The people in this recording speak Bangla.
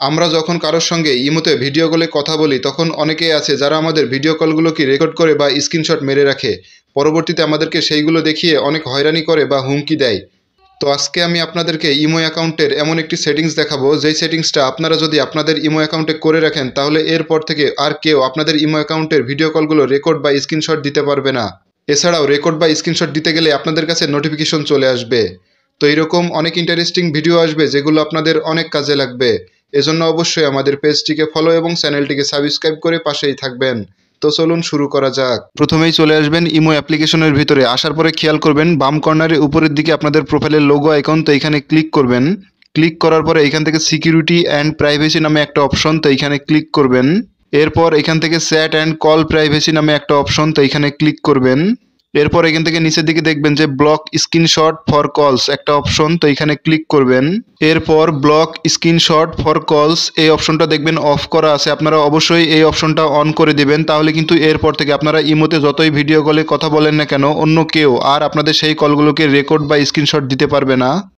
আমরা যখন কারোর সঙ্গে ইমোতে ভিডিও কলে কথা বলি তখন অনেকেই আছে যারা আমাদের ভিডিও কলগুলোকে রেকর্ড করে বা স্ক্রিনশট মেরে রাখে, পরবর্তীতে আমাদেরকে সেইগুলো দেখিয়ে অনেক হয়রানি করে বা হুমকি দেয়। তো আজকে আমি আপনাদেরকে ইমো অ্যাকাউন্টের এমন একটি সেটিংস দেখাবো, যেই সেটিংসটা আপনারা যদি আপনাদের ইমো অ্যাকাউন্টে করে রাখেন তাহলে এরপর থেকে আর কেউ আপনাদের ইমো অ্যাকাউন্টের ভিডিও কলগুলো রেকর্ড বা স্ক্রিনশট দিতে পারবে না। এছাড়াও রেকর্ড বা স্ক্রিনশট দিতে গেলে আপনাদের কাছে নোটিফিকেশন চলে আসবে। তো এইরকম অনেক ইন্টারেস্টিং ভিডিও আসবে যেগুলো আপনাদের অনেক কাজে লাগবে। এজন্য অবশ্যই আমাদের পেজটিকে ফলো এবং চ্যানেলটিকে সাবস্ক্রাইব করে পাশেই থাকবেন। তো চলুন শুরু করা যাক। প্রথমেই চলে আসবেন ইমো অ্যাপ্লিকেশনের ভিতরে। আসার পরে খেয়াল করবেন বাম কর্নারে উপরের দিকে আপনাদের প্রোফাইলের লোগো আইকন, তো এখানে ক্লিক করবেন। ক্লিক করার পরে এখান থেকে সিকিউরিটি অ্যান্ড প্রাইভেসি নামে একটা অপশন, তো এখানে ক্লিক করবেন। এরপর এখান থেকে চ্যাট অ্যান্ড কল প্রাইভেসি নামে একটা অপশন, তো এখানে ক্লিক করবেন। এরপর এখান থেকে নিচের দিকে দেখবেন যে ব্লক স্ক্রিনশট ফর কলস একটা অপশন, তো এখানে ক্লিক করবেন। এরপর ব্লক স্ক্রিনশট ফর কলস এই অপশনটা দেখবেন অফ করা আছে, আপনারা অবশ্যই এই অপশনটা অন করে দিবেন। তাহলে কিন্তু এরপর থেকে আপনারা ইমোতে যতই ভিডিও কলে কথা বলেন না কেন অন্য কেউ আর আপনাদের সেই কলগুলোকে রেকর্ড বা স্ক্রিনশট দিতে পারবে না।